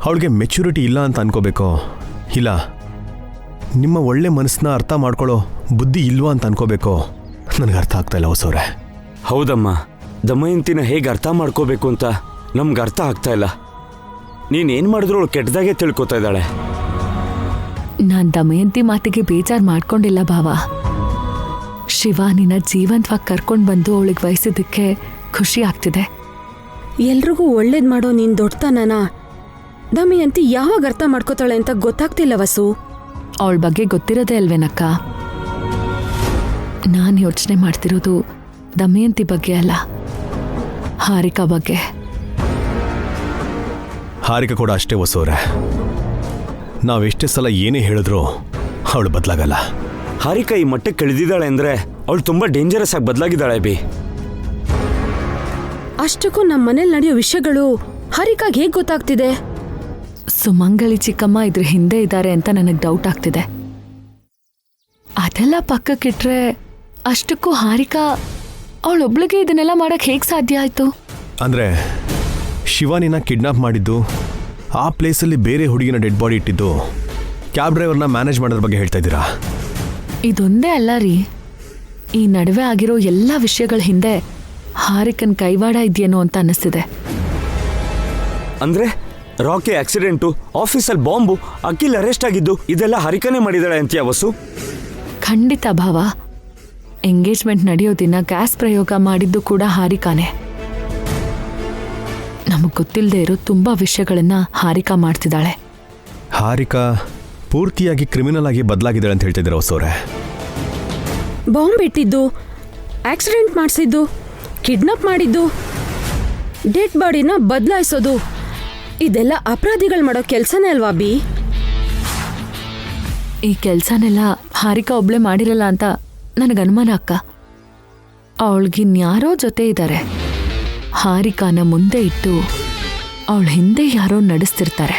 ಅವಳಿಗೆ ಮೆಚುರಿಟಿ ಇಲ್ಲ ಅಂತ ಅನ್ಕೋಬೇಕೋ ಇಲ್ಲ ನಿಮ್ಮ ಒಳ್ಳೆ ಮನಸ್ಸನ್ನ ಅರ್ಥ ಮಾಡ್ಕೊಳ್ಳೋ ಬುದ್ಧಿ ಇಲ್ವಾ ಅಂತ ಅನ್ಕೋಬೇಕೋ ನನಗೆ ಅರ್ಥ ಆಗ್ತಾ ಇಲ್ಲ ಹೊಸವ್ರೆ. ಹೌದಮ್ಮ, ದಮಯಂತಿನ ಹೇಗೆ ಅರ್ಥ ಮಾಡ್ಕೋಬೇಕು ಅಂತ ನಮ್ಗೆ ಅರ್ಥ ಆಗ್ತಾ ಇಲ್ಲ. ನೀನೇನು ಮಾಡಿದ್ರು ಅವಳು ಕೆಟ್ಟದಾಗೆ ತಿಳ್ಕೊತಾ ಇದ್ದಾಳೆ. ನಾನು ದಮಯಂತಿ ಮಾತಿಗೆ ಬೇಜಾರು ಮಾಡ್ಕೊಂಡಿಲ್ಲ ಭಾವ. ಶಿವಾನಿನ ಜೀವಂತವಾಗಿ ಕರ್ಕೊಂಡು ಬಂದು ಅವಳಿಗೆ ವಹಿಸಿದ್ದಕ್ಕೆ ಖುಷಿ ಆಗ್ತಿದೆ. ಎಲ್ರಿಗೂ ಒಳ್ಳೇದು ಮಾಡೋ ನೀನು ದೊಡ್ಡತನನ ದಮಯಂತಿ ಯಾವಾಗ ಅರ್ಥ ಮಾಡ್ಕೋತಾಳೆ ಅಂತ ಗೊತ್ತಾಗ್ತಿಲ್ಲ ವಸು. ಅವಳ ಬಗ್ಗೆ ಗೊತ್ತಿರೋದೇ ಅಲ್ವೇನಕ್ಕ. ನಾನು ಯೋಚನೆ ಮಾಡ್ತಿರೋದು ದಮಯಂತಿ ಬಗ್ಗೆ ಅಲ್ಲ, ಹಾರಿಕಾ ಬಗ್ಗೆ. ಹಾರಿಕಾ ಕೂಡ ಅಷ್ಟೇ ಹೊಸವ್ರೆ. ನಾವೆಷ್ಟೇ ಸಲ ಏನೇ ಹೇಳಿದ್ರು ಅವಳು ಬದಲಾಗಲ್ಲ. ಹಾರಿಕಾ ಈ ಮಟ್ಟಕ್ಕೆ ಇಳಿದಿದ್ದಾಳೆ ಅಂದ್ರೆ ಅವಳು ತುಂಬಾ ಡೇಂಜರಸ್ ಆಗಿ ಬದಲಾಗಿದ್ದಾಳೆ ಬಿ. ಅಷ್ಟಕ್ಕೂ ನಮ್ಮ ಮನೇಲಿ ನಡೆಯೋ ವಿಷಯಗಳು ಹಾರಿಕಾಗ್ ಹೇಗೆ ಗೊತ್ತಾಗ್ತಿದೆ? ಸುಮಂಗಲಿ ಚಿಕ್ಕಮ್ಮ ಇದ್ರ ಹಿಂದೆ ಇದ್ದಾರೆ ಅಂತ ನನಗೆ ಡೌಟ್ ಆಗ್ತಿದೆ. ಅದೆಲ್ಲ ಪಕ್ಕಕ್ಕಿಟ್ರೆ ಅಷ್ಟಕ್ಕೂ ಹಾರಿಕಾ ಅವಳೊಬ್ಳಿಗೆ ಇದನ್ನೆಲ್ಲ ಮಾಡಕ್ ಹೇಗೆ ಸಾಧ್ಯ ಆಯ್ತು? ಅಂದ್ರೆ ಶಿವಾನಿನ ಕಿಡ್ನಾಪ್ ಮಾಡಿದ್ದು, ಆ ಪ್ಲೇಸಲ್ಲಿ ಬೇರೆ ಹುಡುಗಿನ ಡೆಡ್ ಬಾಡಿ ಇಟ್ಟಿದ್ದು, ಕ್ಯಾಬ್ ಡ್ರೈವರ್ನ ಮ್ಯಾನೇಜ್ ಮಾಡೋದ್ರ ಬಗ್ಗೆ ಹೇಳ್ತಾ ಇದ್ದೀರಾ? ಇದೊಂದೇ ಅಲ್ಲ ರೀ, ಈ ನಡುವೆ ಆಗಿರೋ ಎಲ್ಲ ವಿಷಯಗಳ ಹಿಂದೆ ಹಾರಿಕನ್ ಕೈವಾಡ ಇದೆಯೇನೋ ಅಂತ ಅನ್ನಿಸ್ತಿದೆ. ಅಂದ್ರೆ ರಾಕಿ ಆಕ್ಸಿಡೆಂಟು, ಆಫೀಸಲ್ಲಿ ಬಾಂಬು, ಅಖಿಲ್ ಅರೆಸ್ಟ್ ಆಗಿದ್ದು ಇದೆಲ್ಲ ಹಾರಿಕಾನೇ ಮಾಡಿದಾಳೆ ಅಂತೀಯ ವಸು? ಖಂಡಿತ ಭಾವ. ಎಂಗೇಜ್ಮೆಂಟ್ ನಡೆಯೋ ದಿನ ಗ್ಯಾಸ್ ಪ್ರಯೋಗ ಮಾಡಿದ್ದು ಕೂಡ ಹಾರಿಕಾನೆ. ನಮಗ್ ಗೊತ್ತಿಲ್ಲದೆ ಇರೋ ತುಂಬಾ ವಿಷಯಗಳನ್ನ ಹಾರಿಕಾ ಮಾಡ್ತಿದ್ದಾಳೆ. ಹಾರಿಕಾ ಪೂರ್ತಿಯಾಗಿ ಕ್ರಿಮಿನಲ್ ಆಗಿ ಬದಲಾಗಿದ್ದಾಳೆ ಅಂತ ಹೇಳ್ತಿದ್ದಾರೆ ಹೊಸವ್ರೆ. ಬಾಂಬ್ ಇಟ್ಟಿದ್ದು, ಆಕ್ಸಿಡೆಂಟ್ ಮಾಡಿಸಿದ್ದು, ಕಿಡ್ನಾಪ್ ಮಾಡಿದ್ದು, ಡೆಡ್ ಬಾಡಿನ ಬದಲಾಯಿಸೋದು, ಇದೆಲ್ಲ ಅಪರಾಧಿಗಳು ಮಾಡೋ ಕೆಲಸನೇ ಅಲ್ವಾ ಬಿ? ಈ ಕೆಲ್ಸನೆಲ್ಲ ಹಾರಿಕಾ ಒಬ್ಳೆ ಮಾಡಿರಲ್ಲ ಅಂತ ನನಗೆ ಅನುಮಾನ ಅಕ್ಕ. ಅವಳಿಗಿನ್ಯಾರೋ ಜೊತೆ ಇದ್ದಾರೆ. ಹಾರಿಕಾನ ಮುಂದೆ ಇಟ್ಟು ಅವಳ ಹಿಂದೆ ಯಾರೋ ನಡೆಸ್ತಿರ್ತಾರೆ.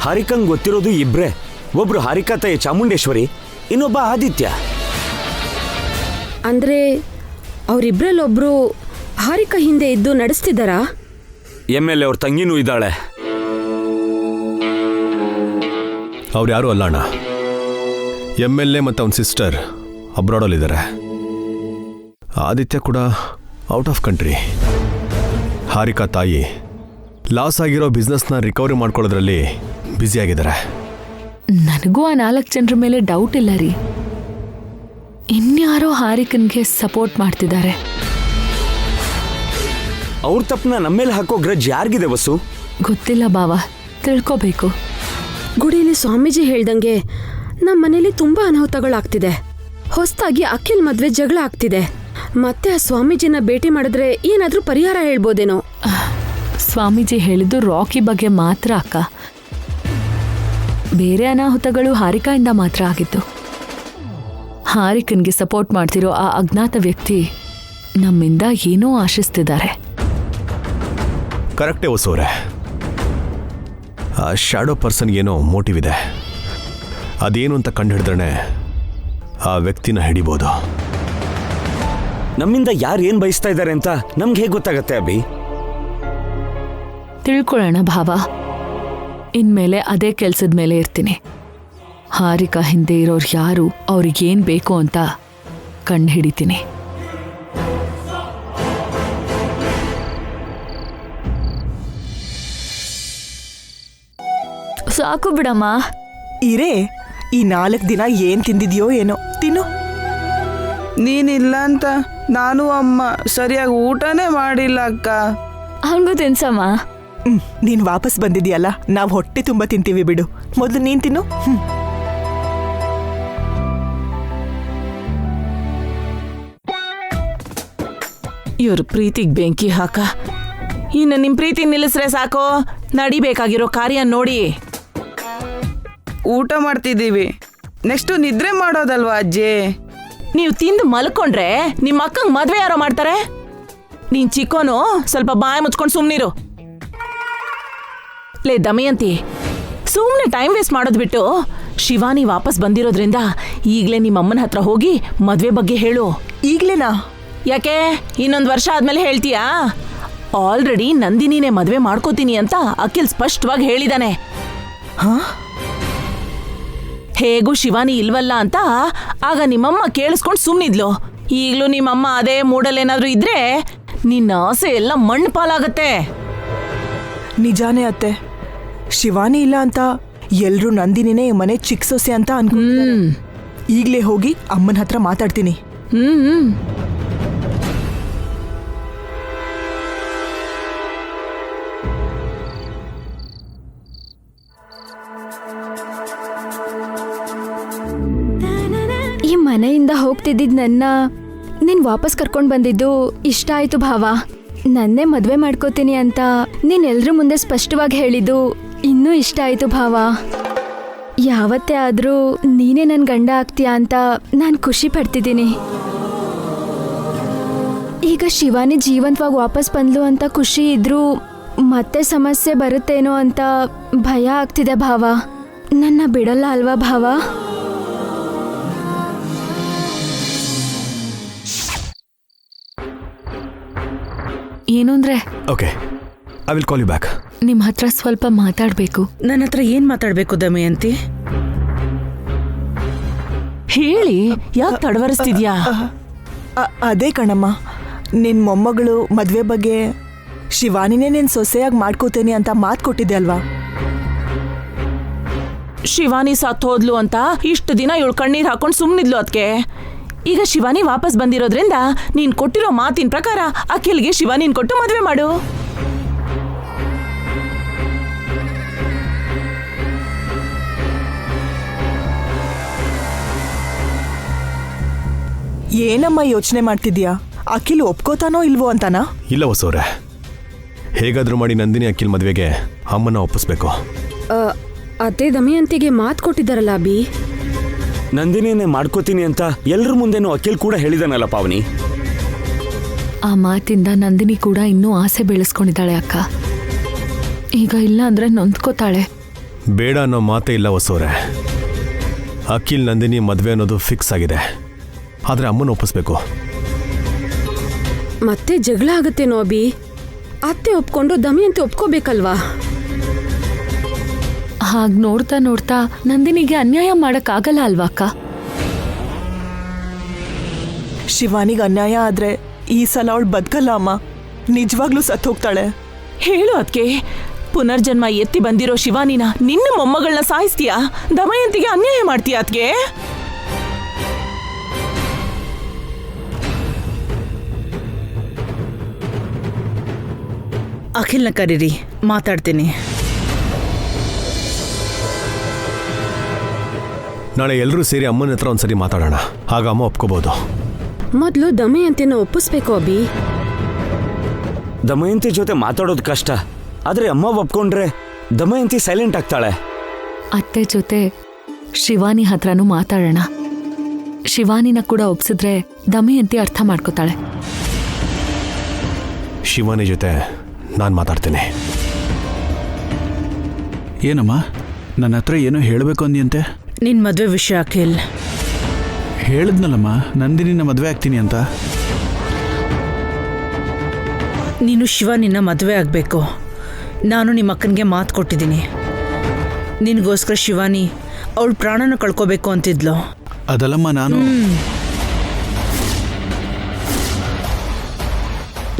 ಹಾರಿಕಂಗ್ ಗೊತ್ತಿರೋದು ಇಬ್ರೇ. ಒಬ್ರು ಹಾರಿಕಾ ತಾಯಿ ಚಾಮುಂಡೇಶ್ವರಿ, ಇನ್ನೊಬ್ಬ ಆದಿತ್ಯ. ಅಂದ್ರೆ ಅವರಿಬ್ರಲ್ಲೊಬ್ರು ಹಾರಿಕಾ ಹಿಂದೆ ಇದ್ದು ನಡೆಸ್ತಿದ್ದಾರಾ? MLA ಅವ್ರ ತಂಗಿನೂ ಇದ್ದಾಳೆ. ಅವ್ರು ಯಾರು ಅಲ್ಲ ಅಣ್ಣ. MLA ಮತ್ತು ಅವನ ಸಿಸ್ಟರ್ ಅಬ್ರಾಡಲ್ಲಿದ್ದಾರೆ. ಆದಿತ್ಯ ಕೂಡ ಔಟ್ ಆಫ್ ಕಂಟ್ರಿ. ಹಾರಿಕಾ ತಾಯಿ ಲಾಸ್ ಆಗಿರೋ ಬಿಸ್ನೆಸ್ನ ರಿಕವರಿ ಮಾಡ್ಕೊಳ್ಳೋದ್ರಲ್ಲಿ ಬ್ಯುಸಿಯಾಗಿದ್ದಾರೆ. ನನಗೂ ಆ 4 ಜನರ ಮೇಲೆ ಡೌಟ್ ಇಲ್ಲ ರೀ. ಇನ್ಯಾರೋ ಹಾರಿಕನ್ಗೆ ಸಪೋರ್ಟ್ ಮಾಡ್ತಿದ್ದಾರೆ. ಅವ್ರ ತಪ್ಪನ್ನ ನಮ್ಮೇಲೆ ಹಾಕೋ ಗ್ರಜ್ ಯಾರಿಗಿದೆ ವಸು? ಗೊತ್ತಿಲ್ಲ ಬಾವ, ತಿಳ್ಕೋಬೇಕು. ಗುಡಿಲಿ ಸ್ವಾಮೀಜಿ ಹೇಳ್ದಂಗೆ ನಮ್ಮ ಮನೇಲಿ ತುಂಬಾ ಅನಾಹುತಗಳಾಗ್ತಿದೆ. ಹೊಸದಾಗಿ ಅಖಿಲ್ ಮದ್ವೆ ಜಗಳ ಆಗ್ತಿದೆ. ಮತ್ತೆ ಆ ಸ್ವಾಮೀಜಿನ ಭೇಟಿ ಮಾಡಿದ್ರೆ ಏನಾದ್ರೂ ಪರಿಹಾರ ಹೇಳ್ಬೋದೇನೋ? ಸ್ವಾಮೀಜಿ ಹೇಳಿದ್ದು ರಾಕಿ ಬಗ್ಗೆ ಮಾತ್ರ ಅಕ್ಕ. ಬೇರೆ ಅನಾಹುತಗಳು ಹಾರಿಕಾಯಿಂದ ಮಾತ್ರ ಆಗಿತ್ತು. ಹಾರಿಕನ್ಗೆ ಸಪೋರ್ಟ್ ಮಾಡ್ತಿರೋ ಆ ಅಜ್ಞಾತ ವ್ಯಕ್ತಿ ನಮ್ಮಿಂದ ಏನೋ ಆಶಿಸ್ತಿದ್ದಾರೆ. ಕರೆಕ್ಟೇ ಹೊಸವ್ರೆ. ಆ ಶ್ಯಾಡೋ ಪರ್ಸನ್ಗೇನೋ ಮೋಟಿವ್ ಇದೆ. ಅದೇನು ಅಂತ ಕಂಡು ಹಿಡಿದ್ರೆ ಆ ವ್ಯಕ್ತಿನ ಹಿಡಿಬೋದು. ನಮ್ಮಿಂದ ಯಾರು ಏನ್ ಬಯಸ್ತಾ ಇದ್ದಾರೆ ಅಂತ ನಮ್ಗೆ ಹೇಗೆ ಗೊತ್ತಾಗತ್ತೆ ಅಭಿ? ತಿಳ್ಕೊಳ್ಳೋಣ ಭಾವ. ಇನ್ಮೇಲೆ ಅದೇ ಕೆಲ್ಸದ ಮೇಲೆ ಇರ್ತೀನಿ. ಹಾರಿಕಾ ಹಿಂದೆ ಇರೋರು ಯಾರು, ಅವ್ರಿಗೇನ್ ಬೇಕು ಅಂತ ಕಂಡು ಹಿಡಿತೀನಿ. ಸಾಕು ಬಿಡಮ್ಮ. ಇರೇ, ಈ 4 ದಿನ ಏನ್ ತಿಂದಿದ್ಯೋ ಏನೋ, ತಿನ್ನು. ನೀನಿಲ್ಲ ಅಂತ ನಾನು ಅಮ್ಮ ಸರಿಯಾಗಿ ಊಟನೇ ಮಾಡಿಲ್ಲ ಅಕ್ಕ. ಹಂಗೂ ತಿನ್ಸಮ್ಮ. ನೀನ್ ವಾಪಸ್ ಬಂದಿದ್ಯಲ್ಲ, ನಾವ್ ಹೊಟ್ಟೆ ತುಂಬಾ ತಿಂತೀವಿ ಬಿಡು. ಮೊದಲು ನೀನ್ ತಿನ್ನು. ಇವ್ರ ಪ್ರೀತಿಗೆ ಬೆಂಕಿ ಹಾಕ. ಇನ್ನು ನಿಮ್ ಪ್ರೀತಿ ನಿಲ್ಲಿಸ್ರೆ ಸಾಕು. ನಡಿಬೇಕಾಗಿರೋ ಕಾರ್ಯ ನೋಡಿ. ಊಟ ಮಾಡ್ತಿದ್ದೀವಿ, ನೆಕ್ಸ್ಟ್ ನಿದ್ರೆ ಮಾಡೋದಲ್ವಾ ಅಜ್ಜಿ? ನೀವು ತಿಂದು ಮಲ್ಕೊಂಡ್ರೆ ನಿಮ್ಮ ಅಕ್ಕಂಗ್ ಮದ್ವೆ ಯಾರೋ ಮಾಡ್ತಾರೆ? ನೀನ್ ಚಿಕ್ಕೋನು, ಸ್ವಲ್ಪ ಬಾಯಿ ಮುಚ್ಕೊಂಡು ಸುಮ್ನಿರು. ಲೇ ದಮಯಂತಿ, ಸುಮ್ನೆ ಟೈಮ್ ವೇಸ್ಟ್ ಮಾಡೋದ್ ಬಿಟ್ಟು ಶಿವಾನಿ ವಾಪಸ್ ಬಂದಿರೋದ್ರಿಂದ ಈಗ್ಲೇ ನಿಮ್ಮ ಅಮ್ಮನ ಹತ್ರ ಹೋಗಿ ಮದ್ವೆ ಬಗ್ಗೆ ಹೇಳು. ಈಗ್ಲೇನಾ? ಯಾಕೆ ಇನ್ನೊಂದು ವರ್ಷ ಆದ್ಮೇಲೆ ಹೇಳ್ತೀಯಾ? ಆಲ್ರೆಡಿ ನಂದಿನಿನೇ ಮದ್ವೆ ಮಾಡ್ಕೋತೀನಿ ಅಂತ ಅಖಿಲ್ ಸ್ಪಷ್ಟವಾಗಿ ಹೇಳಿದಾನೆ. ಹೇಗೂ ಶಿವಾನಿ ಇಲ್ವಲ್ಲ ಅಂತ ಆಗ ನಿಮ್ಮಮ್ಮ ಕೇಳಿಸ್ಕೊಂಡು ಸುಮ್ನಿದ್ಲು. ಈಗ್ಲೂ ನಿಮ್ಮಮ್ಮ ಅದೇ ಮೂಡಲ್ಲೇನಾದ್ರೂ ಇದ್ರೆ ನಿನ್ನ ಆಸೆ ಎಲ್ಲ ಮಣ್ಣು ಪಾಲಾಗತ್ತೆ. ನಿಜಾನೇ ಅತ್ತೆ, ಶಿವಾನಿ ಇಲ್ಲ ಅಂತ ಎಲ್ರೂ ನಂದಿನಿನೇ ಈ ಮನೆ ಚಿಕ್ಕ ಸೊಸೆ ಅಂತ ಅನ್ಕೊಂಡು ಈಗ್ಲೇ ಹೋಗಿ ಅಮ್ಮನ ಹತ್ರ ಮಾತಾಡ್ತೀನಿ. ಹ್ಮ್ ಈ ಮನೆಯಿಂದ ಹೋಗ್ತಿದ್ದಿದ್ ನನ್ನ ನೀನ್ ವಾಪಸ್ ಕರ್ಕೊಂಡ್ ಬಂದಿದ್ದು ಇಷ್ಟ ಆಯ್ತು ಭಾವ. ನನ್ನೇ ಮದ್ವೆ ಮಾಡ್ಕೋತೀನಿ ಅಂತ ನೀನ್ ಎಲ್ರ ಮುಂದೆ ಸ್ಪಷ್ಟವಾಗಿ ಹೇಳಿದ್ದು ಇನ್ನೂ ಇಷ್ಟ ಆಯ್ತು ಭಾವ. ಯಾವತ್ತೇ ಆದ್ರೂ ನೀನೇ ನನ್ ಗಂಡ ಆಗ್ತೀಯಾ ಅಂತ ನಾನ್ ಖುಷಿ ಪಡ್ತಿದ್ದೀನಿ. ಈಗ ಶಿವಾನಿ ಜೀವಂತವಾಗಿ ವಾಪಸ್ ಬಂದ್ಲು ಅಂತ ಖುಷಿ ಇದ್ರೂ ಮತ್ತೆ ಸಮಸ್ಯೆ ಬರುತ್ತೇನೋ ಅಂತ ಭಯ ಆಗ್ತಿದೆ ಭಾವ. ನನ್ನ ಬಿಡಲ್ಲ ಅಲ್ವಾ ಭಾವ? ಏನು ಅಂದ್ರೆ okay, I will call you back. ನಿಮ್ ಹತ್ರ ಸ್ವಲ್ಪ ಮಾತಾಡ್ಬೇಕು. ನನ್ನ ಹತ್ರ ಏನ್ ಮಾತಾಡ್ಬೇಕು ದಮಯಂತಿ? ಹೇಳಿ, ಯಾಕೆ ತಡವರಿಸ್ತಿದ್ಯಾ? ಅದೇ ಕಣಮ್ಮ, ನಿನ್ ಮೊಮ್ಮಗಳು ಮದ್ವೆ ಬಗ್ಗೆ ಶಿವಾನಿನೇ ನೀನ್ ಸೊಸೆಯಾಗಿ ಮಾಡ್ಕೋತೇನೆ ಅಂತ ಮಾತು ಕೊಟ್ಟಿದ್ದೆ ಅಲ್ವಾ? ಶಿವಾನಿ ಸತ್ತೋದ್ಲು ಅಂತ ಇಷ್ಟು ದಿನ ಇವಳು ಕಣ್ಣೀರ್ ಹಾಕೊಂಡು ಸುಮ್ನಿದ್ಲು. ಅದಕ್ಕೆ ಈಗ ಶಿವಾನಿ ವಾಪಸ್ ಬಂದಿರೋದ್ರಿಂದ ನೀನ್ ಕೊಟ್ಟಿರೋ ಮಾತಿನ ಪ್ರಕಾರ ಅಖಿಲ್ಗೆ ಶಿವಾನಿನ್ ಕೊಟ್ಟು ಮದ್ವೆ ಮಾಡು. ಏನಮ್ಮ ಯೋಚನೆ ಮಾಡ್ತಿದ್ಯಾ? ಅಖಿಲ್ ಒಪ್ಕೋತಾನೋ ಇಲ್ವೋ ಅಂತಾನಾ? ಇಲ್ಲ ಹೊಸವ್ರೆ, ಹೇಗಾದ್ರೂ ಮಾಡಿ ನಂದಿನಿ ಅಖಿಲ್ ಮದುವೆಗೆ ಅಮ್ಮನ ಒಪ್ಪಿಸ್ಬೇಕು. ಅದೇ ದಮಯಂತಿಗೆ ಮಾತು ಕೊಟ್ಟಿದ್ದಾರಲ್ಲ ಅಭಿ. ನಂದಿನಿನೇ ಮಾಡ್ಕೋತೀನಿ ಅಂತ ಎಲ್ರ ಮುಂದೆನೂ ಅಖಿಲ್ ಕೂಡ ಹೇಳಿದಾನಲ್ಲ ಪಾವನಿ. ಆ ಮಾತಿಂದ ನಂದಿನಿ ಕೂಡ ಇನ್ನೂ ಆಸೆ ಬೆಳೆಸ್ಕೊಂಡಿದ್ದಾಳೆ ಅಕ್ಕ. ಈಗ ಇಲ್ಲ ಅಂದ್ರೆ ನೊಂದ್ಕೋತಾಳೆ. ಬೇಡ ಅನ್ನೋ ಮಾತೇ ಇಲ್ಲ ಹೊಸವ್ರೆ. ಅಖಿಲ್ ನಂದಿನಿ ಮದುವೆ ಅನ್ನೋದು ಫಿಕ್ಸ್ ಆಗಿದೆ. ಆದರೆ ಅಮ್ಮನ ಒಪ್ಪಿಸ್ಬೇಕು. ಮತ್ತೆ ಜಗಳ ಆಗತ್ತೇನೋ ಅಭಿ? ಅತ್ತೆ ಒಪ್ಕೊಂಡು ದಮಯಂತಿ ಒಪ್ಕೋಬೇಕಲ್ವಾ? ಹಾಗ್ ನೋಡ್ತಾ ನೋಡ್ತಾ ನಂದಿನಿಗೆ ಅನ್ಯಾಯ ಮಾಡಕ್ಕಾಗಲ್ಲ ಅಲ್ವಾ ಅಕ್ಕ? ಶಿವಾನಿಗೆ ಅನ್ಯಾಯ ಆದ್ರೆ ಈ ಸಲ ಅವಳು ಬದುಕಲ್ಲ ಅಮ್ಮ, ನಿಜವಾಗ್ಲೂ ಸತ್ತು ಹೋಗ್ತಾಳೆ. ಹೇಳು ಅದಕ್ಕೆ, ಪುನರ್ಜನ್ಮ ಎತ್ತಿ ಬಂದಿರೋ ಶಿವಾನಿನ ನಿನ್ನ ಮೊಮ್ಮಗಳನ್ನ ಸಾಯಿಸ್ತೀಯಾ? ದಮಯಂತಿಗೆ ಅನ್ಯಾಯ ಮಾಡ್ತೀಯಾ? ಅದಕ್ಕೆ ಅಖಿಲ್ನ ಕರೀರಿ, ಮಾತಾಡ್ತೀನಿ. ನಾಳೆ ಎಲ್ಲರೂ ಸೇರಿ ಅಮ್ಮನ ಹತ್ರ ಒಂದ್ಸರಿ ಮಾತಾಡೋಣ, ಆಗ ಅಮ್ಮ ಒಪ್ಕೋಬಹುದು. ಮೊದಲು ದಮಯಂತಿನ ಒಪ್ಪಿಸ್ಬೇಕು ಅಭಿ. ದಮಯಂತಿ ಜೊತೆ ಮಾತಾಡೋದು ಕಷ್ಟ, ಆದ್ರೆ ಅಮ್ಮ ಒಪ್ಕೊಂಡ್ರೆ ದಮಯಂತಿ ಸೈಲೆಂಟ್ ಆಗ್ತಾಳೆ. ಅತ್ತೆ ಜೊತೆ ಶಿವಾನಿ ಹತ್ರನೂ ಮಾತಾಡೋಣ. ಶಿವಾನಿನ ಕೂಡ ಒಪ್ಸಿದ್ರೆ ದಮಯಂತಿ ಅರ್ಥ ಮಾಡ್ಕೋತಾಳೆ. ಶಿವಾನಿ ಜೊತೆ ನಾನು ಮಾತಾಡ್ತೀನಿ. ಏನಮ್ಮ, ನನ್ನ ಹತ್ರ ಏನೋ ಹೇಳಬೇಕು ಅಂದಿಯಂತೆ? ನಿನ್ ಮದ್ವೆ ವಿಷಯ ಅಖಿಲ್. ಹೇಳಿದ್ನಲ್ಲಮ್ಮ, ನಂದಿನಿನ ಮದುವೆ ಆಗ್ತೀನಿ ಅಂತ. ನೀನು ಶಿವಾನಿನ ಮದುವೆ ಆಗಬೇಕು. ನಾನು ನಿಮ್ಮ ಅಕ್ಕನಿಗೆ ಮಾತು ಕೊಟ್ಟಿದ್ದೀನಿ. ನಿನಗೋಸ್ಕರ ಶಿವಾನಿ ಅವಳು ಪ್ರಾಣನ ಕಳ್ಕೋಬೇಕು ಅಂತಿದ್ಲು. ಅದಲ್ಲಮ್ಮ, ನಾನು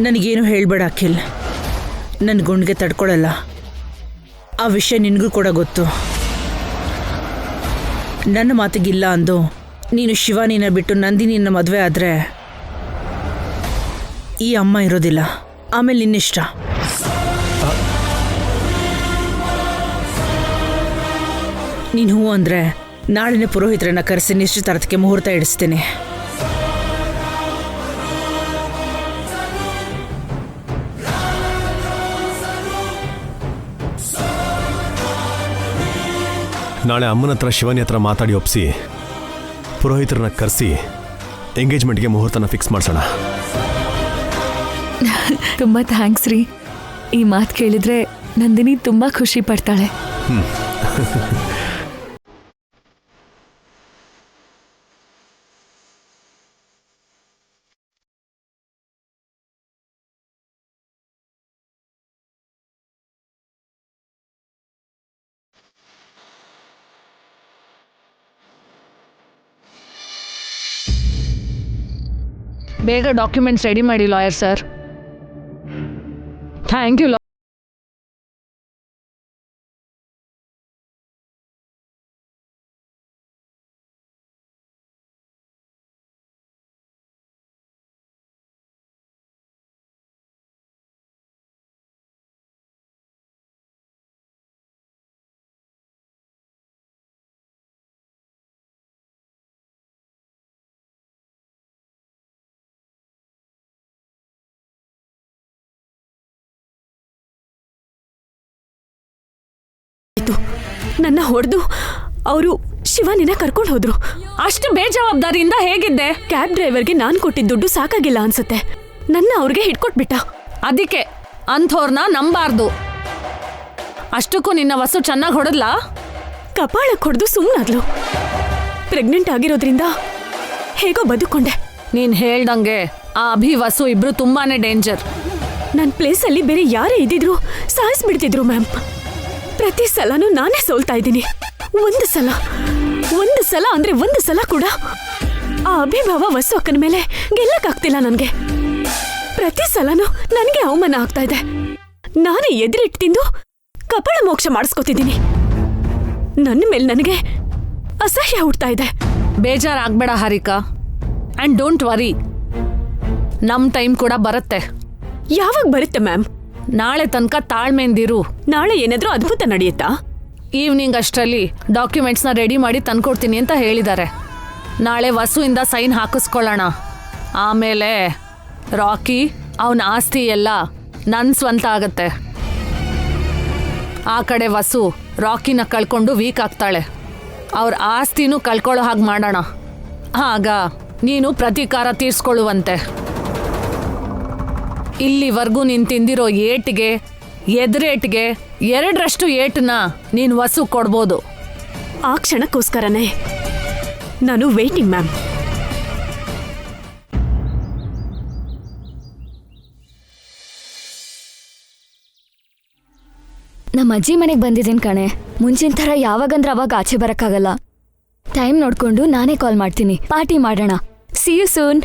ನನಗೇನು ಹೇಳಬೇಡ ಅಖಿಲ್. ನನ್ನ ಗುಂಡಿಗೆ ತಡ್ಕೊಳ್ಳಲ್ಲ. ಆ ವಿಷಯ ನಿನಗೂ ಕೂಡ ಗೊತ್ತು. ನನ್ನ ಮಾತಿಗಿಲ್ಲ ಅಂದು ನೀನು ಶಿವಾನಿನ ಬಿಟ್ಟು ನಂದಿನಿನ ಮದುವೆ ಆದರೆ ಈ ಅಮ್ಮ ಇರೋದಿಲ್ಲ. ಆಮೇಲೆ ನಿನ್ನಿಷ್ಟ. ನೀನು ಹೂ ಅಂದರೆ ನಾಳಿನ ಪುರೋಹಿತರನ್ನ ಕರೆಸಿ ನಿಶ್ಚಿತಾರ್ಥಕ್ಕೆ ಮುಹೂರ್ತ ಇಡಿಸ್ತೀನಿ. ನಾಳೆ ಅಮ್ಮನ ಹತ್ರ ಶಿವಾನಿ ಹತ್ರ ಮಾತಾಡಿ ಒಪ್ಪಿಸಿ ಪುರೋಹಿತರನ್ನ ಕರೆಸಿ ಎಂಗೇಜ್ಮೆಂಟ್ಗೆ ಮುಹೂರ್ತನ ಫಿಕ್ಸ್ ಮಾಡಿಸೋಣ. ತುಂಬಾ ಥ್ಯಾಂಕ್ಸ್ ರೀ. ಈ ಮಾತು ಕೇಳಿದ್ರೆ ನಂದಿನಿ ತುಂಬಾ ಖುಷಿ ಪಡ್ತಾಳೆ. ಬೇಗ ಡಾಕ್ಯುಮೆಂಟ್ಸ್ ರೆಡಿ ಮಾಡಿ ಲಾಯರ್ ಸರ್. Thank you. ನನ್ನ ಹೊಡೆದು ಅವರು ಶಿವಾನಿನ ಕರ್ಕೊಂಡು ಹೋದ್ರು. ಅಷ್ಟು ಬೇಜವಾಬ್ದಾರಿಯಿಂದ ಹೇಗಿದ್ದೆ? ಕ್ಯಾಬ್ ಡ್ರೈವರ್ಗೆ ನಾನ್ ಕೊಟ್ಟಿದ್ದ ದುಡ್ಡು ಸಾಕಾಗಿಲ್ಲ ಅನ್ಸುತ್ತೆ. ನನ್ನ ಅವ್ರಿಗೆ ಹಿಡ್ಕೊಟ್ಬಿಟ್ಟ. ಅದಕ್ಕೆ ಅಂಥವ್ರನ್ನ ನಂಬಾರ್ದು. ಅಷ್ಟಕ್ಕೂ ನಿನ್ನ ವಸು ಚೆನ್ನಾಗಿ ಹೊಡೆದ್ಲಾ? ಕಪಾಳಕ್ಕೆ ಹೊಡೆದು ಸುಮ್ಮನಾದ್ಲು. ಪ್ರೆಗ್ನೆಂಟ್ ಆಗಿರೋದ್ರಿಂದ ಹೇಗೋ ಬದುಕೊಂಡೆ. ನೀನ್ ಹೇಳ್ದಂಗೆ ಆ ಅಭಿ ವಸು ಇಬ್ರು ತುಂಬಾನೇ ಡೇಂಜರ್. ನನ್ನ ಪ್ಲೇಸಲ್ಲಿ ಬೇರೆ ಯಾರೇ ಇದ್ದಿದ್ರು ಸಾಯಿಸ್ಬಿಡ್ತಿದ್ರು ಮ್ಯಾಮ್. ಪ್ರತಿ ಸಲನೂ ನಾನೇ ಸೋಲ್ತಾ ಇದ್ದೀನಿ. ಒಂದು ಸಲ ಅಂದ್ರೆ ಒಂದು ಸಲ ಕೂಡ ಆ ಅಭಿಭಾವ ವಸು ಅಕ್ಕನ ಮೇಲೆ ಗೆಲ್ಲಕ್ಕಾಗ್ತಿಲ್ಲ ನನಗೆ. ಪ್ರತಿ ಸಲನೂ ನನಗೆ ಅವಮಾನ ಆಗ್ತಾ ಇದೆ. ನಾನೇ ಎದುರಿಟ್ಟು ತಿಂದು ಕಪಾಳ ಮೋಕ್ಷ ಮಾಡಿಸ್ಕೊತಿದ್ದೀನಿ. ನನ್ನ ಮೇಲೆ ನನಗೆ ಅಸಹ್ಯ ಹುಡ್ತಾ ಇದೆ. ಬೇಜಾರಾಗ್ಬೇಡ ಹಾರಿಕಾ, ಅಂಡ್ ಡೋಂಟ್ ವರಿ, ನಮ್ ಟೈಮ್ ಕೂಡ ಬರುತ್ತೆ. ಯಾವಾಗ ಬರುತ್ತೆ ಮ್ಯಾಮ್? ನಾಳೆ ತನಕ ತಾಳ್ಮೆಂದಿರು. ನಾಳೆ ಏನಾದ್ರೂ ಅದ್ಭುತ ನಡೆಯುತ್ತಾ? ಈವ್ನಿಂಗ್ ಅಷ್ಟರಲ್ಲಿ ಡಾಕ್ಯುಮೆಂಟ್ಸ್ನ ರೆಡಿ ಮಾಡಿ ತಂದ್ಕೊಡ್ತೀನಿ ಅಂತ ಹೇಳಿದ್ದಾರೆ. ನಾಳೆ ವಸುವಿಂದ ಸೈನ್ ಹಾಕಿಸ್ಕೊಳ್ಳೋಣ. ಆಮೇಲೆ ರಾಕಿ ಅವನ ಆಸ್ತಿ ಎಲ್ಲ ನನ್ನ ಸ್ವಂತ ಆಗತ್ತೆ. ಆ ಕಡೆ ವಸು ರಾಕಿನ ಕಳ್ಕೊಂಡು ವೀಕ್ ಆಗ್ತಾಳೆ. ಅವ್ರ ಆಸ್ತಿನೂ ಕಳ್ಕೊಳ್ಳೋ ಹಾಗೆ ಮಾಡೋಣ. ಆಗ ನೀನು ಪ್ರತೀಕಾರ ತೀರ್ಸ್ಕೊಳ್ಳುವಂತೆ. ಇಲ್ಲಿವರೆಗೂ ನೀನು ತಿಂದಿರೋ ಏಟಿಗೆ ಎದುರೇಟ್ಗೆ 2ರಷ್ಟು ಏಟನ್ನ ನೀನು ವಸು ಕೊಡ್ಬೋದು. ಆ ಕ್ಷಣಕ್ಕೋಸ್ಕರನೇ ನಾನು ವೇಟಿಂಗ್ ಮ್ಯಾಮ್. ನಮ್ಮ ಅಜ್ಜಿ ಮನೆಗೆ ಬಂದಿದ್ದೀನಿ ಕಣೆ. ಮುಂಚಿನ ಥರ ಯಾವಾಗಂದ್ರೆ ಅವಾಗ ಆಚೆ ಬರೋಕ್ಕಾಗಲ್ಲ. ಟೈಮ್ ನೋಡ್ಕೊಂಡು ನಾನೇ ಕಾಲ್ ಮಾಡ್ತೀನಿ. ಪಾರ್ಟಿ ಮಾಡೋಣ. See you soon.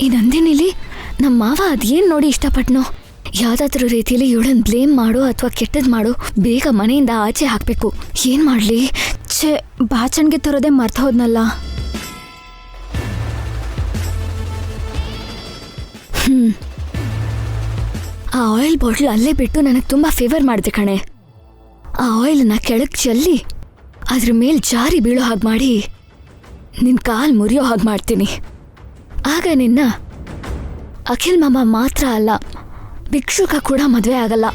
ಈ ನಂದಿನಿಲಿ ನಮ್ಮ ಮಾವ ಅದೇನು ನೋಡಿ ಇಷ್ಟಪಟ್ನೋ. ಯಾವುದಾದ್ರೂ ರೀತಿಯಲ್ಲಿ ಇವಳನ್ನ ಬ್ಲೇಮ್ ಮಾಡೋ ಅಥವಾ ಕೆಟ್ಟದ್ದು ಮಾಡೋ, ಬೇಗ ಮನೆಯಿಂದ ಆಚೆ ಹಾಕಬೇಕು. ಏನು ಮಾಡಲಿ? ಛೇ, ಬಾಚಣಿಗೆ ತರೋದೇ ಮರ್ತು ಹೋದ್ನಲ್ಲ. ಆ ಆಯಿಲ್ ಬಾಟ್ಲ್ ಅಲ್ಲೇ ಬಿಟ್ಟು ನನಗೆ ತುಂಬ ಫೇವರ್ ಮಾಡಿದೆ ಕಣೆ. ಆ ಆಯಿಲನ್ನ ಕೆಳಗೆ ಚೆಲ್ಲಿ ಅದ್ರ ಮೇಲೆ ಜಾರಿ ಬೀಳೋ ಹಾಗೆ ಮಾಡಿ ನಿನ್ನ ಕಾಲು ಮುರಿಯೋ ಹಾಗೆ ಮಾಡ್ತೀನಿ. ಆಗ ನಿನ್ನ ಅಖಿಲ್ ಮಾಮ ಮಾತ್ರ ಅಲ್ಲ, ಭಿಕ್ಷುಕ ಕೂಡ ಮದುವೆ ಆಗಲ್ಲ.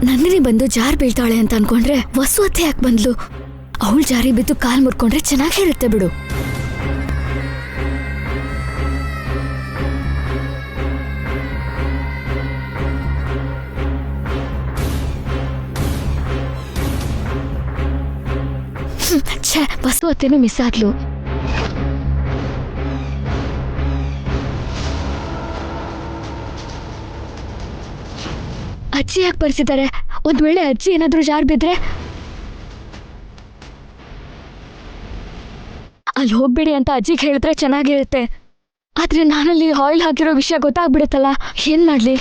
ನಂದಿನಿ ಬಂದು ಜಾರ್ ಬೀಳ್ತಾಳೆ ಅಂತ ಅನ್ಕೊಂಡ್ರೆ ವಸು ಅತ್ತೆ ಯಾಕೆ ಬಂದ್ಲು? ಅವಳು ಜಾರಿ ಬಿದ್ದು ಕಾಲ್ ಮುರ್ಕೊಂಡ್ರೆ ಚೆನ್ನಾಗಿರುತ್ತೆ ಬಿಡು. ಛೇ, ವಸು ಅತ್ತೆನೂ ಮಿಸ್ ಆದ್ಲು. ಅಜ್ಜಿ ಯಾಕೆ ಬರ್ಸಿದ್ದಾರೆ? ಒಂದ್ ವೇಳೆ ಅಜ್ಜಿ ಏನಾದ್ರೂ ಜಾರ್ ಬಿದ್ರೆ? ಅಲ್ಲಿ ಹೋಗ್ಬೇಡಿ ಅಂತ ಅಜ್ಜಿಗೆ ಹೇಳಿದ್ರೆ ಚೆನ್ನಾಗಿರುತ್ತೆ. ಆದ್ರೆ ನಾನಲ್ಲಿ ಆಯಿಲ್ ಹಾಕಿರೋ ವಿಷಯ ಗೊತ್ತಾಗ್ಬಿಡುತ್ತಲ್ಲ, ಏನ್ ಮಾಡ್ಲಿ?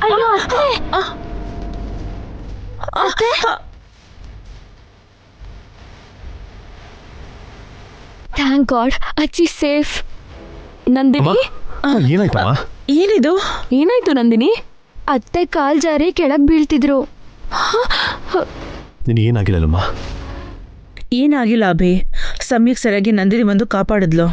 ಅಯ್ಯೋ ಅತ್ತೆ, ಥ್ಯಾಂಕ್ ಗಾಡ್, ಅಜ್ಜಿ ಸೇಫ್. ನಂದಿನಿ, ಏನಾಯ್ತಮ್ಮ? ಏನಿದು? ಏನಾಯ್ತು ನಂದಿನಿ? ಅತ್ತೆ ಕಾಲ್ ಜಾರಿ ಕೆಳಗ್ ಬೀಳ್ತಿದ್ರು. ನಿನಗೇನಾಗಿಲ್ಲಲ್ಲಮ್ಮ? ಏನಾಗಿಲ್ಲ ಅಭಿ, ಸಮಯಕ್ಕೆ ಸರಿಯಾಗಿ ನಂದಿನಿ ಬಂದು ಕಾಪಾಡಿದ್ಲು.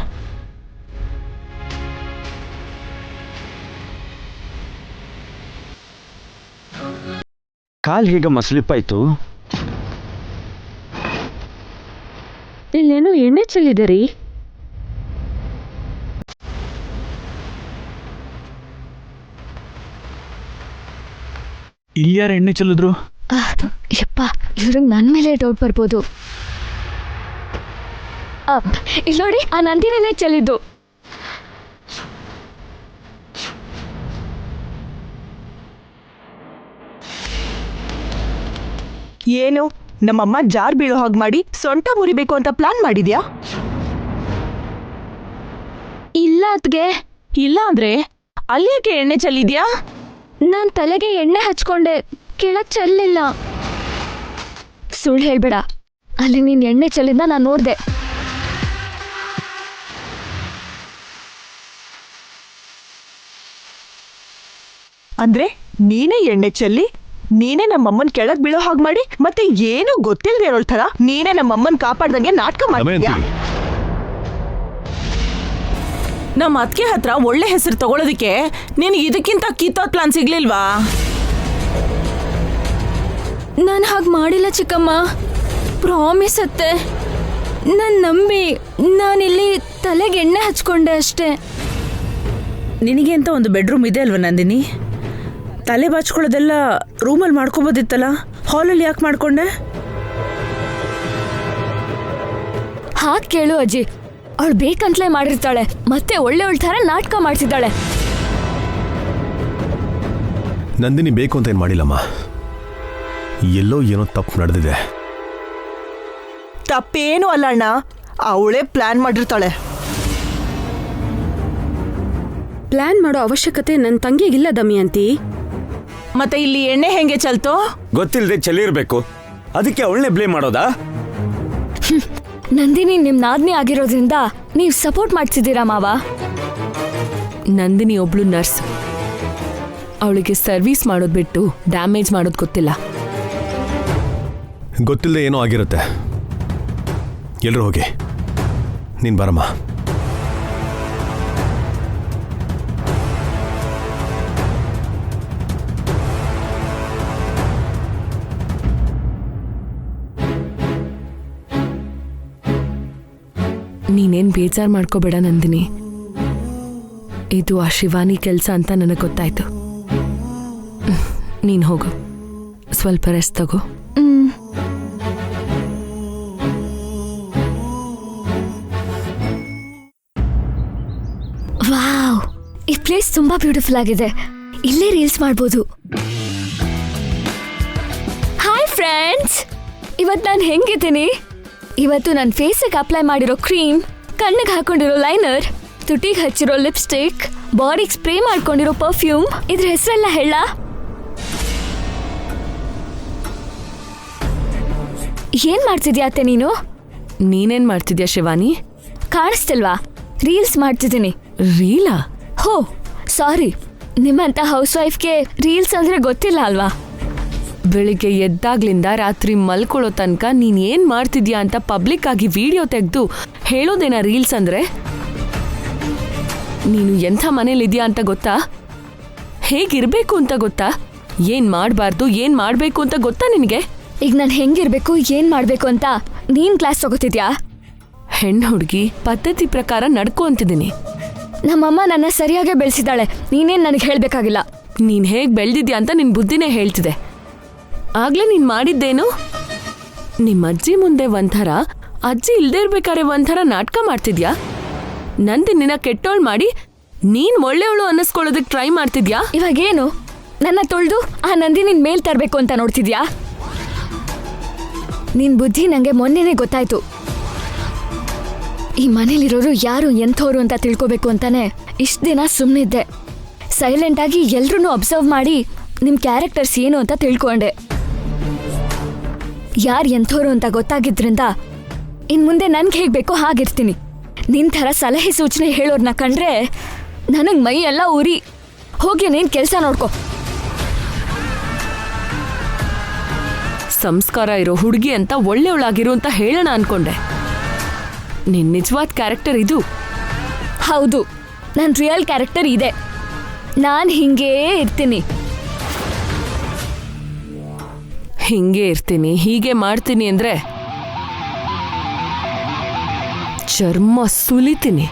ಕಾಲ್ ಹೇಗ ಮಸ್ಲಿಪ್ಪಾಯ್ತು? ಇಲ್ಲೇನೋ ಎಣ್ಣೆ ಚೆಲ್ಲಿದೆ ರೀ. ಇಲ್ಲಿ ಯಾರು ಎಣ್ಣೆ ಚೆಲ್ಲಿದ್ರು? ಯಪ್ಪ, ಇವ್ರಿಗೆ ನನ್ನ ಮೇಲೆ ಡೌಟ್ ಬರ್ಬೋದು. ಇಲ್ಲಿ ನೋಡಿ, ಆ ನಂದಿನೇ ಚೆಲ್ಲಿದ್ದು. ಏನು ನಮ್ಮಮ್ಮ ಜಾರ್ ಬೀಳೋ ಹಾಗೆ ಮಾಡಿ ಸೊಂಟ ಮುರಿಬೇಕು ಅಂತ ಪ್ಲಾನ್ ಮಾಡಿದ್ಯಾ? ಇಲ್ಲ ಅದ್ಗೆ. ಇಲ್ಲ ಅಂದ್ರೆ ಅಲ್ಲೇಕೆ ಎಣ್ಣೆ ಚೆಲ್ಲಿದ್ಯಾ? ನಾನ್ ತಲೆಗೆ ಎಣ್ಣೆ ಹಚ್ಕೊಂಡೆ, ಕೆಳಗ್ ಚೆಲ್ಲಿಲ್ಲ. ಸುಳ್ಳು ಹೇಳ್ಬೇಡ, ಅಲ್ಲಿ ನೀನ್ ಎಣ್ಣೆ ಚೆಲ್ಲಿದ್ನ ನಾನು ನೋಡ್ದೆ. ಅಂದ್ರೆ ನೀನೇ ಎಣ್ಣೆ ಚೆಲ್ಲಿ, ನೀನೇ ನಮ್ಮಮ್ಮನ್ ಕೆಳಗ್ ಬೀಳೋ ಹಾಗೆ ಮಾಡಿ, ಮತ್ತೆ ಏನೂ ಗೊತ್ತಿಲ್ಲದೆ ಇರೋ ಥರ ನೀನೇ ನಮ್ಮಮ್ಮನ್ ಕಾಪಾಡ್ದಂಗೆ ನಾಟಕ ಮಾಡಿದ್ಯಾ? ದಮಯಂತಿ, ನಮ್ಮ ಅತ್ತಿಗೆ ಹತ್ರ ಒಳ್ಳೆ ಹೆಸರು ತಗೊಳ್ಳೋದಕ್ಕೆ ನಿನಗೆ ಇದಕ್ಕಿಂತ ಕಿತ್ತೋದ್ ಪ್ಲಾನ್ ಸಿಗ್ಲಿಲ್ವಾ? ನಾನು ಹಾಗೆ ಮಾಡಿಲ್ಲ ಚಿಕ್ಕಮ್ಮ, ಪ್ರಾಮಿಸ್ ಅತ್ತೆ. ನಾನು ನಂಬಿ ನಾನಿಲ್ಲಿ ತಲೆಗೆ ಎಣ್ಣೆ ಹಚ್ಕೊಂಡೆ ಅಷ್ಟೇ. ನಿನಗೆ ಅಂತ ಒಂದು ಬೆಡ್ರೂಮ್ ಇದೆ ಅಲ್ವಾ ನಂದಿನಿ? ತಲೆ ಬಾಚ್ಕೊಳ್ಳೋದೆಲ್ಲ ರೂಮಲ್ಲಿ ಮಾಡ್ಕೋಬೋದಿತ್ತಲ್ಲ, ಹಾಲಲ್ಲಿ ಯಾಕೆ ಮಾಡ್ಕೊಂಡೆ? ಹಾಗೆ ಕೇಳು ಅಜ್ಜಿ, ಅವಳು ಬೇಕಂತಲೇ ಮಾಡಿರ್ತಾಳೆ, ಮತ್ತೆ ಒಳ್ಳೆ ಥರ ನಾಟಕ ಮಾಡ್ತಿದ್ದಾಳೆ. ನಂದಿನಿ ಬೇಕು ಅಂತ ಏನು ಮಾಡಿಲ್ಲಮ್ಮ. ಎಲ್ಲೋ ಏನೋ ತಪ್ಪು ನಡೆದಿದೆ. ತಪ್ಪೇನು ಅಲ್ಲ ಅಣ್ಣ, ಅವಳೇ ಪ್ಲಾನ್ ಮಾಡಿರ್ತಾಳೆ. ಪ್ಲಾನ್ ಮಾಡೋ ಅವಶ್ಯಕತೆ ನನ್ನ ತಂಗಿಗಿಲ್ಲ ದಮಯಂತಿ. ಮತ್ತೆ ಇಲ್ಲಿ ಎಣ್ಣೆ ಹೆಂಗೆ ಚಲ್ತೋ? ಗೊತ್ತಿಲ್ಲದೆ ಚೆಲ್ಲಿರ್ಬೇಕು, ಅದಕ್ಕೆ ಅವಳನ್ನೇ ಬ್ಲೇಮ್ ಮಾಡೋದಾ? ನಂದಿನಿ ನಿಮ್ ನಾದ್ನಿ ಆಗಿರೋದ್ರಿಂದ ನೀವು ಸಪೋರ್ಟ್ ಮಾಡ್ತಿದ್ದೀರಾ ಮಾವ. ನಂದಿನಿ ಒಬ್ಳು ನರ್ಸ್, ಅವಳಿಗೆ ಸರ್ವಿಸ್ ಮಾಡೋದು ಬಿಟ್ಟು ಡ್ಯಾಮೇಜ್ ಮಾಡೋದು ಗೊತ್ತಿಲ್ಲ. ಗೊತ್ತಿಲ್ಲದೆ ಏನೋ ಆಗಿರುತ್ತೆ. ಎಲ್ಲರೂ ಹೋಗಿ, ನೀನು ಬರಮ್ಮ. ನೀನೇನ್ ಬೇಜಾರು ಮಾಡ್ಕೋಬೇಡ ನಂದಿನಿ, ಇದು ಆ ಶಿವಾನಿ ಕೆಲಸ ಅಂತ ನನಗೆ ಗೊತ್ತಾಯ್ತು. ನೀನು ಹೋಗು, ಸ್ವಲ್ಪ ರೆಸ್ಟ್ ತಗೋ. ವಾವ್, ಈ ಪ್ಲೇಸ್ ತುಂಬಾ ಬ್ಯೂಟಿಫುಲ್ ಆಗಿದೆ. ಇಲ್ಲೇ ರೀಲ್ಸ್ ಮಾಡ್ಬೋದು. ಹಾಯ್ ಫ್ರೆಂಡ್ಸ್, ಇವತ್ತು ನಾನು ಹೆಂಗಿದ್ದೀನಿ? ಇವತ್ತು ನನ್ನ ಫೇಸಿಗೆ ಅಪ್ಲೈ ಮಾಡಿರೋ ಕ್ರೀಮ್, ಕಣ್ಣಿಗೆ ಹಾಕೊಂಡಿರೋ ಲೈನರ್, ತುಟಿಗೆ ಹಚ್ಚಿರೋ ಲಿಪ್ಸ್ಟಿಕ್, ಬಾಡಿಗೆ ಸ್ಪ್ರೇ ಮಾಡ್ಕೊಂಡಿರೋ ಪರ್ಫ್ಯೂಮ್, ಇದ್ರ ಹೆಸರೆಲ್ಲ ಹೇಳ? ಏನ್ ಮಾಡ್ತಿದ್ಯಾ ಅತ್ತೆ ನೀನು? ನೀನೇನ್ ಮಾಡ್ತಿದ್ಯಾ ಶಿವಾನಿ? ಕಾಣಿಸ್ತಿಲ್ವಾ? ರೀಲ್ಸ್ ಮಾಡ್ತಿದ್ದೀನಿ. ರೀಲಾ? ಹೋ ಸಾರಿ, ನಿಮ್ಮಂತ ಹೌಸ್ ವೈಫ್ಗೆ ರೀಲ್ಸ್ ಅಂದ್ರೆ ಗೊತ್ತಿಲ್ಲ ಅಲ್ವಾ? ಬೆಳಿಗ್ಗೆ ಎದ್ದಾಗ್ಲಿಂದ ರಾತ್ರಿ ಮಲ್ಕೊಳ್ಳೋ ತನಕ ನೀನ್ ಏನ್ ಮಾಡ್ತಿದ್ಯಾ ಅಂತ ಪಬ್ಲಿಕ್ ಆಗಿ ವಿಡಿಯೋ ತೆಗೆದು ಹೇಳೋದೇನಾ ರೀಲ್ಸ್ ಅಂದ್ರೆ? ನೀನು ಎಂಥ ಮನೇಲಿದ್ಯಾ ಅಂತ ಗೊತ್ತಾ? ಹೇಗಿರ್ಬೇಕು ಅಂತ ಗೊತ್ತಾ? ಏನ್ ಮಾಡಬಾರ್ದು ಏನ್ ಮಾಡ್ಬೇಕು ಅಂತ ಗೊತ್ತಾ ನಿನಗೆ? ಈಗ ನಾನು ಹೆಂಗಿರ್ಬೇಕು ಏನ್ ಮಾಡ್ಬೇಕು ಅಂತ ನೀನ್ ಕ್ಲಾಸ್ ತಗೋತಿದ್ಯಾ? ಹೆಣ್ಣು ಹುಡುಗಿ ಪದ್ಧತಿ ಪ್ರಕಾರ ನಡ್ಕೊ ಅಂತಿದ್ದೀನಿ. ನಮ್ಮಮ್ಮ ನನ್ನ ಸರಿಯಾಗಿ ಬೆಳೆಸಿದಾಳೆ, ನೀನೇನ್ ನನಗೆ ಹೇಳ್ಬೇಕಾಗಿಲ್ಲ. ನೀನ್ ಹೇಗ್ ಬೆಳ್ದಿದ್ಯಾ ಅಂತ ನಿನ್ ಬುದ್ಧಿನೇ ಹೇಳ್ತಿದೆ. ಆಗ್ಲೇ ನೀನ್ ಮಾಡಿದ್ದೇನು? ನಿಮ್ಮ ಅಜ್ಜಿ ಮುಂದೆ ಒಂಥರ, ಅಜ್ಜಿ ಇಲ್ದೇ ಇರ್ಬೇಕಾದ್ರೆ ಒಂಥರ ನಾಟಕ ಮಾಡ್ತಿದ್ಯಾ. ನಂದಿನಿನ ಕೆಟ್ಟೋಳ್ ಮಾಡಿ ನೀನ್ ಒಳ್ಳೆಯವಳು ಅನ್ನಿಸ್ಕೊಳ್ಳೋದಕ್ಕೆ ಟ್ರೈ ಮಾಡ್ತಿದ್ಯಾ. ಇವಾಗೇನು ನನ್ನ ತೊಳೆದು ಆ ನಂದಿ ನಿನ್ ಮೇಲ್ ತರಬೇಕು ಅಂತ ನೋಡ್ತಿದ್ಯಾ? ನಿನ್ ಬುದ್ಧಿ ನಂಗೆ ಮೊನ್ನೆನೇ ಗೊತ್ತಾಯ್ತು. ಈ ಮನೇಲಿರೋರು ಯಾರು ಎಂಥವ್ರು ಅಂತ ತಿಳ್ಕೋಬೇಕು ಅಂತಾನೆ ಇಷ್ಟ ದಿನ ಸುಮ್ಮನಿದ್ದೆ. ಸೈಲೆಂಟ್ ಆಗಿ ಎಲ್ರೂ ಅಬ್ಸರ್ವ್ ಮಾಡಿ ನಿಮ್ ಕ್ಯಾರೆಕ್ಟರ್ಸ್ ಏನು ಅಂತ ತಿಳ್ಕೊಂಡೆ. ಯಾರು ಎಂಥವ್ರು ಅಂತ ಗೊತ್ತಾಗಿದ್ರಿಂದ ಇನ್ ಮುಂದೆ ನನ್ಗೆ ಹೇಗ್ ಬೇಕೋ ಹಾಗಿರ್ತೀನಿ. ನಿನ್ ಥರ ಸಲಹೆ ಸೂಚನೆ ಹೇಳೋರ್ನ ಕಂಡ್ರೆ ನನಗ್ ಮೈ ಎಲ್ಲ ಉರಿ. ಹೋಗಿ ನೀನ್ ಕೆಲ್ಸ ನೋಡ್ಕೊ. ಸಂಸ್ಕಾರ ಇರೋ ಹುಡುಗಿ ಅಂತ ಒಳ್ಳೆಯವಳಾಗಿರು ಅಂತ ಹೇಳೋಣ ಅನ್ಕೊಂಡೆ. ನಿನ್ ನಿಜವಾದ ಕ್ಯಾರೆಕ್ಟರ್ ಇದು. ಹೌದು, ನನ್ ರಿಯಲ್ ಕ್ಯಾರೆಕ್ಟರ್ ಇದೆ. ನಾನ್ ಹಿಂಗೇ ಇರ್ತೀನಿ. ಹಿಂಗೆ ಇರ್ತೀನಿ, ಹೀಗೆ ಮಾಡ್ತೀನಿ ಅಂದ್ರೆ ಚರ್ಮ ಸುಲಿತೀನಿ.